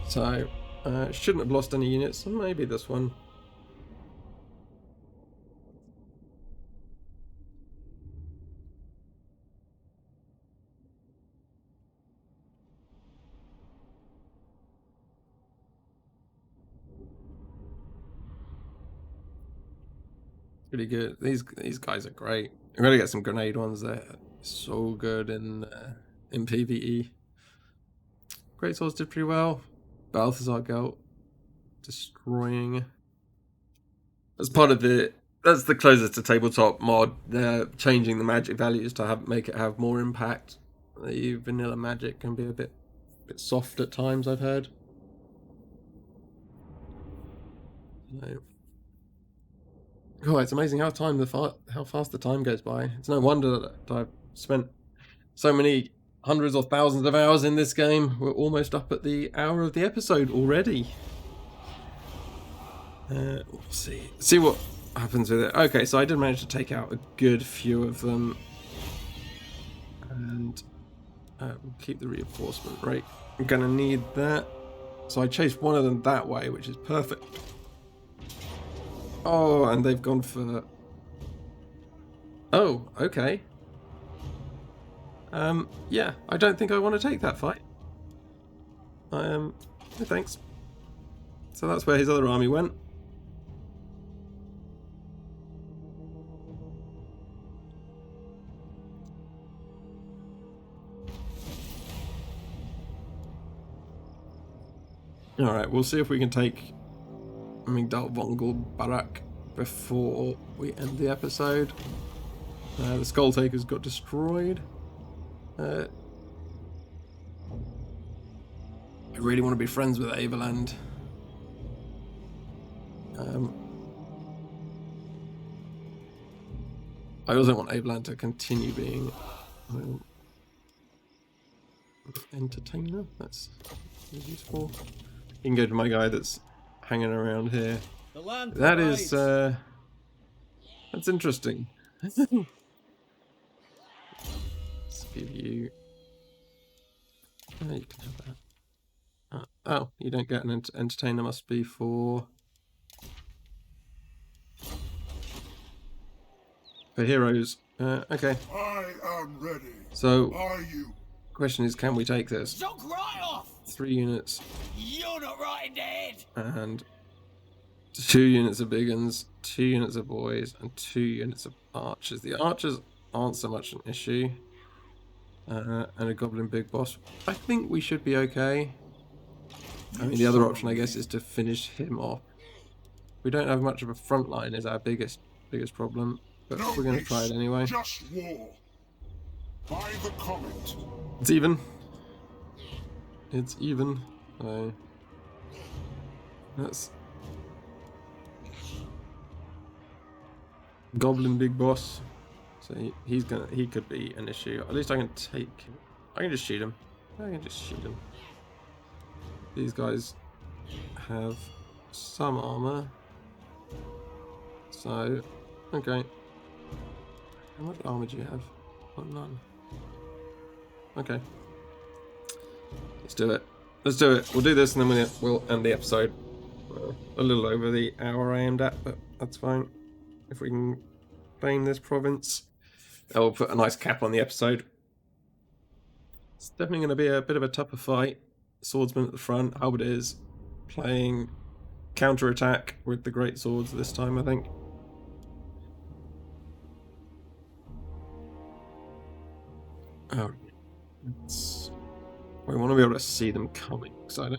So, shouldn't have lost any units, maybe this one. Pretty good. These guys are great. I'm gonna get some grenade ones. They're so good in PvE. Great Swords did pretty well. Balthazar Gelt destroying. As part of that's the Closer to Tabletop mod. They're changing the magic values to make it have more impact. The vanilla magic can be a bit soft at times, I've heard. So. Oh, it's amazing how fast the time goes by. It's no wonder that I've spent so many hundreds or thousands of hours in this game. We're almost up at the hour of the episode already. We'll see what happens with it. Okay, so I did manage to take out a good few of them, and we'll keep the reinforcement rate. I'm gonna need that, so I chased one of them that way, which is perfect. Oh, and they've gone for... Oh, okay. Yeah, I don't think I want to take that fight. No thanks. So that's where his other army went. Alright, we'll see if we can take Migdal Vongul Barak before we end the episode. The Skull Takers got destroyed. I really want to be friends with Averland. I also want Averland to continue being entertainer. That's useful. You can go to my guy that's hanging around here.
The land
That is
provides.
that's interesting. Let's give you. Oh, you can have that. Oh, you don't get an entertainer. Must be for heroes. Okay.
I am ready.
So,
Are you?
question is, can we take this?
Zook right off!
3 units
You're not right in the head!
and 2 units of big uns, 2 units of boys, and 2 units of archers. The archers aren't so much an issue. And a goblin big boss. I think we should be okay. I mean, the other option, I guess, is to finish him off. We don't have much of a front line is our biggest problem, but
No
we're going to
peace,
try it anyway.
Just war. By the comet.
It's even. It's even. So that's goblin big boss. So he could be an issue. At least I can take him. I can just shoot him. These guys have some armor. So, okay. How much armor do you have? Oh, none. Okay. Let's do it. Let's do it. We'll do this and then we'll end the episode. A little over the hour I aimed at, but that's fine. If we can claim this province, that will put a nice cap on the episode. It's definitely going to be a bit of a tougher fight. Swordsman at the front, halberdiers playing counter-attack with the great swords this time, I think. Oh, we want to be able to see them coming, because I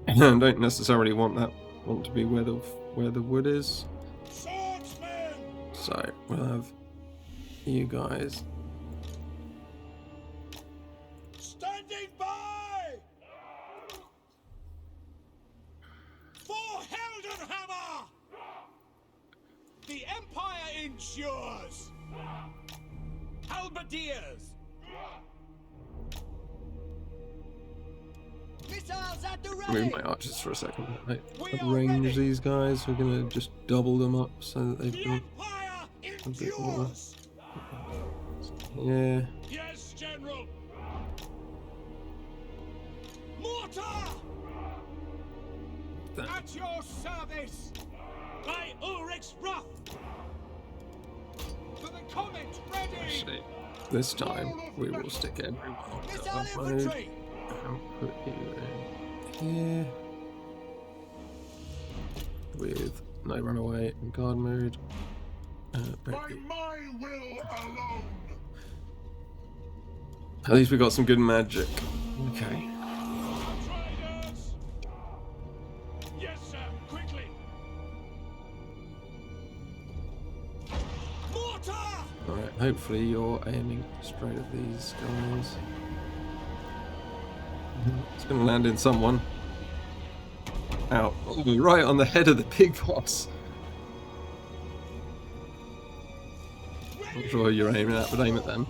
don't necessarily want to be where the wood is.
Swordsman!
So we'll have you guys.
Standing by! For Heldenhammer! The Empire endures! Halberdiers! Missiles at the ready!
Move my archers for a second. Right. Arrange these guys. We're gonna just double them up so that they've
The
got
Empire
a bit more.
endures!
Yeah.
Yes, General! Mortar!
That.
At your service! By Ulrich's wrath! For the comet ready!
Actually, this time we will stick everyone
Missile
on mode
infantry!
and put you in here with no runaway and guard mode.
By my will alone.
At least we got some good magic. Okay.
Outriders! Yes, sir! Quickly! Mortar!
Alright, hopefully you're aiming straight at these guys. It's going to land in someone. Ow. Ooh, right on the head of the big boss. Not sure who you're aiming at, but aim at them.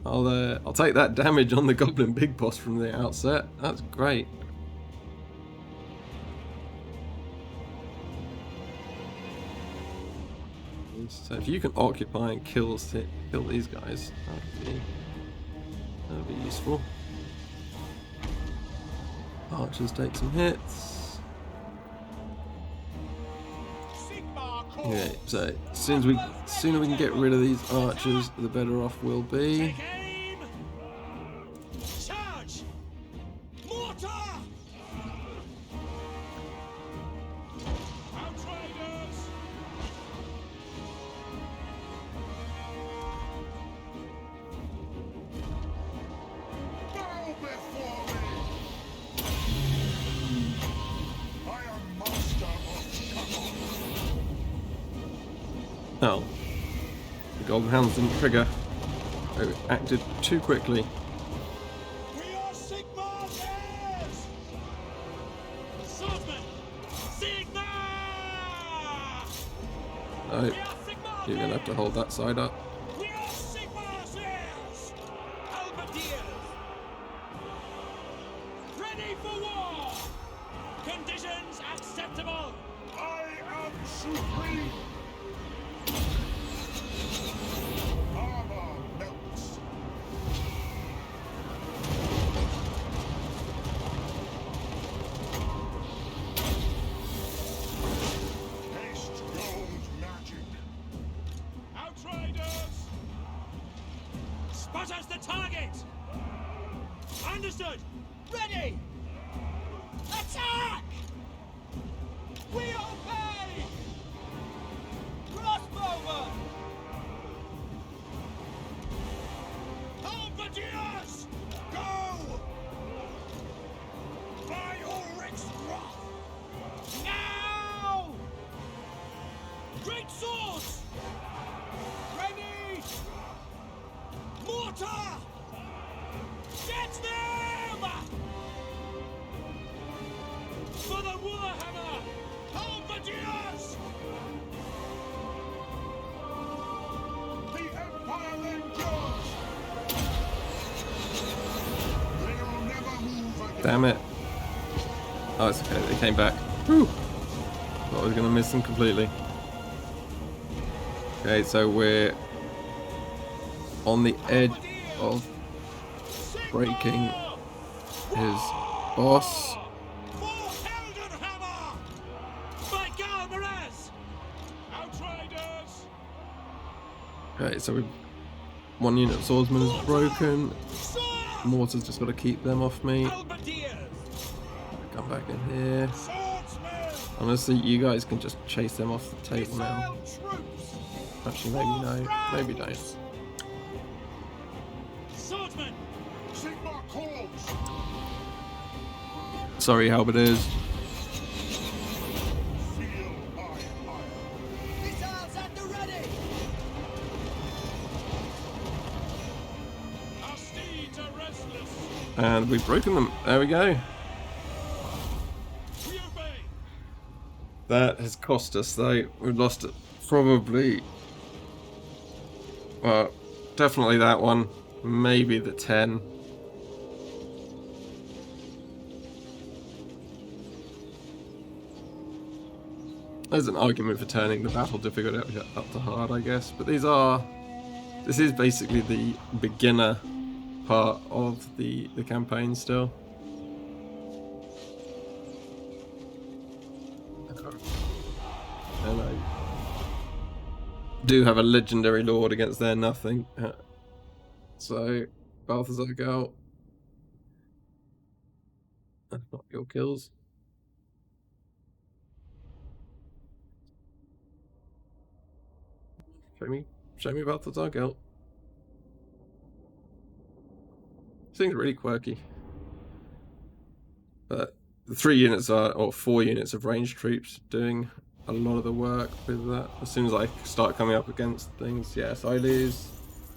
I'll take that damage on the goblin big boss from the outset. That's great. So if you can occupy and kill these guys, that'd be useful. Archers take some hits.
Sigmar calls!
Okay, so sooner we can get rid of these archers, the better off we'll be.
Take aim! Charge! Mortar! Outriders!
Bow before me. I am mighty.
Oh, the golden hounds didn't trigger. They acted too quickly.
We are Sigmar's heirs! Swordsman! Sigmar!
No,
We are Sigmar's
you're gonna have to hold that side up.
We are Sigmar's heirs! Halberdiers! Ready for war! Conditions acceptable!
I am supreme! Armor melts. Haste gold magic.
Outriders! Spot us the target! Understood! Ready! Attack! We obey! Crossbowmen! Halberdiers! Go! By Ulrich's wrath! Now! Great swords! Ready! Mortar! Get them! For the Warhammer! Halberdiers!
The Empire endures! They'll never move again.
Damn it. Oh, it's okay, they came back. Whew. Thought I was gonna miss them completely. Okay, so we're on the edge of breaking his boss.
For Heldenhammer! By Galmarez! Outriders!
Okay, so one unit of swordsman is broken. Mortar's just got to keep them off me.
Halberdiers!
Come back in here.
Swordsmen!
Honestly, you guys can just chase them off the table now.
Missile troops!
Actually, maybe no. Maybe don't.
Swordsmen!
Sigmar calls!
Sorry, halberdiers.
Feel my ire.
Missiles at the ready! Our steeds are restless!
And we've broken them. There we go.
We obey!
That has cost us, though. We've lost it. Probably. Well, definitely that one. Maybe the 10. There's an argument for turning the battle difficulty up to hard, I guess. But this is basically the beginner part of the campaign still. And I do have a legendary lord against their nothing. So, Balthazar Gelt. That's not your kills. Show me Balthazar Gelt. This thing's really quirky. But the 3 units or 4 units of ranged troops doing a lot of the work with that. As soon as I start coming up against things, yes, I lose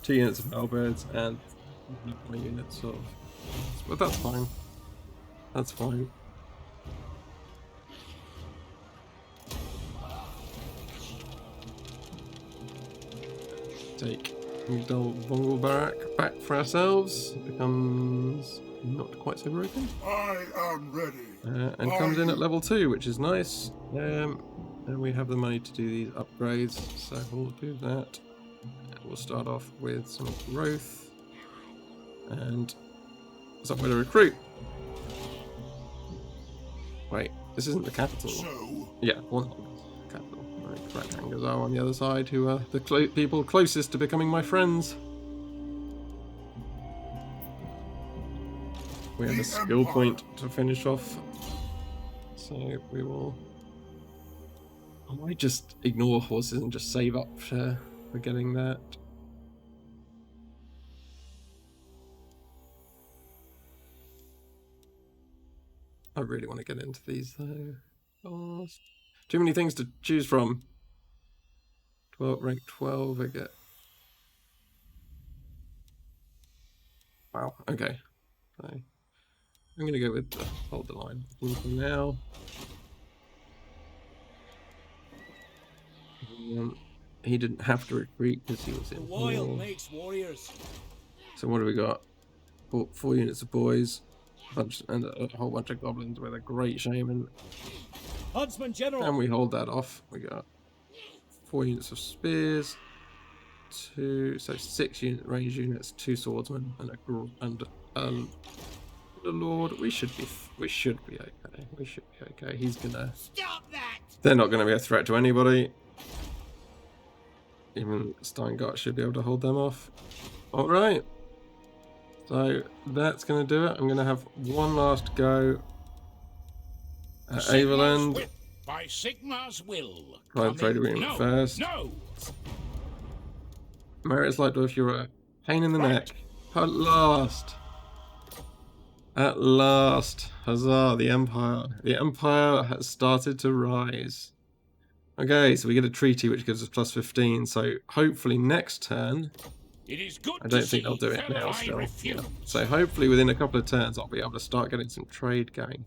2 units of halberds and my units of... But that's fine. That's fine. Take Migdal Vongul Barak back for ourselves. It becomes not quite so broken.
I am ready.
And comes in at level 2, which is nice. And we have the money to do these upgrades, so we'll do that. We'll start off with some growth and somewhere to recruit. Wait, this isn't the capital.
So,
Yeah, well, capital. Right, Crackhangers are on the other side, who are the people closest to becoming my friends. We have a skill point to finish off, so we will. I might just ignore horses and just save up for getting that. I really want to get into these though. Oh, too many things to choose from. rank 12, I get. Wow, okay. So I'm going to go with hold the line for now. He didn't have to retreat because he was in.
The wild makes warriors.
So what do we got? Four units of boys, and a whole bunch of goblins with a great shaman.
Huntsman General.
And we hold that off. We got 4 units of spears, 6 range units, 2 swordsmen, and the lord. We should be okay. We should be okay. He's gonna.
Stop that!
They're not gonna be a threat to anybody. Even Steingart should be able to hold them off. All right. So that's gonna do it. I'm gonna have one last go at Aveland.
By Sigmar's will.
Try and trade agreement first.
No.
Merit's like if you're a pain in the neck. At last. At last. Huzzah, the Empire. The Empire has started to rise. Okay, so we get a treaty which gives us plus 15, so hopefully next turn.
It is good
I don't think I'll do it now still. Yeah. So hopefully within a couple of turns I'll be able to start getting some trade going.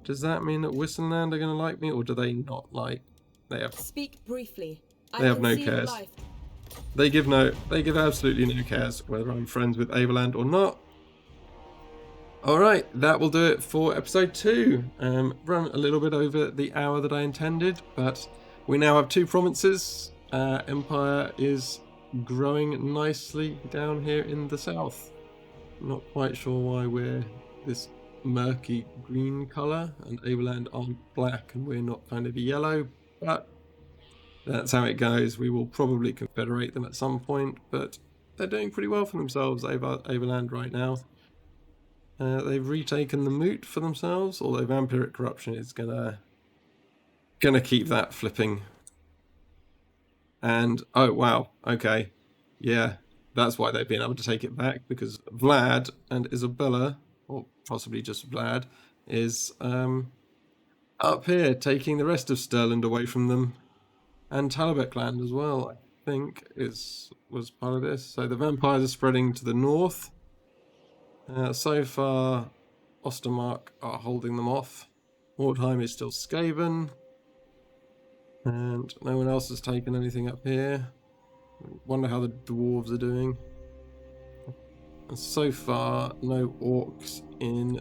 Does that mean that Wissenland are going to like me, or do they not like? They have.
Speak briefly.
They have no cares. They give absolutely no cares whether I'm friends with Aveland or not. Alright, that will do it for episode 2. Run a little bit over the hour that I intended, but we now have 2 provinces. Empire is growing nicely down here in the south. Not quite sure why we're this murky green colour and Aveland aren't black and we're not kind of yellow, but that's how it goes. We will probably confederate them at some point, but they're doing pretty well for themselves, Aveland, right now. They've retaken the moot for themselves, although vampiric corruption is gonna keep that flipping. And oh wow, okay, yeah, that's why they've been able to take it back, because Vlad and Isabella, or possibly just Vlad, is up here taking the rest of Stirland away from them, and Talabek land as well. I think was part of this. So the vampires are spreading to the north. So far, Ostermark are holding them off. Mordheim is still Skaven. And no one else has taken anything up here. Wonder how the dwarves are doing. And so far, no orcs in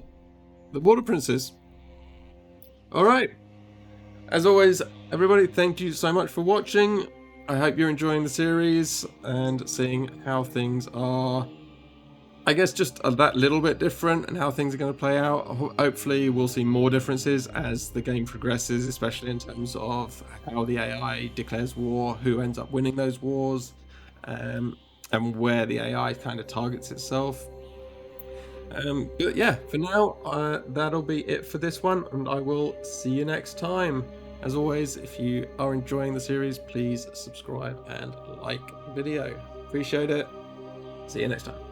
the Border Princes. Alright. As always, everybody, thank you so much for watching. I hope you're enjoying the series and seeing how things are, I guess, just that little bit different and how things are going to play out. Hopefully we'll see more differences as the game progresses, especially in terms of how the AI declares war, who ends up winning those wars, and where the AI kind of targets itself. But yeah, for now, that'll be it for this one, and I will see you next time. As always, if you are enjoying the series, please subscribe and like the video. Appreciate it. See you next time.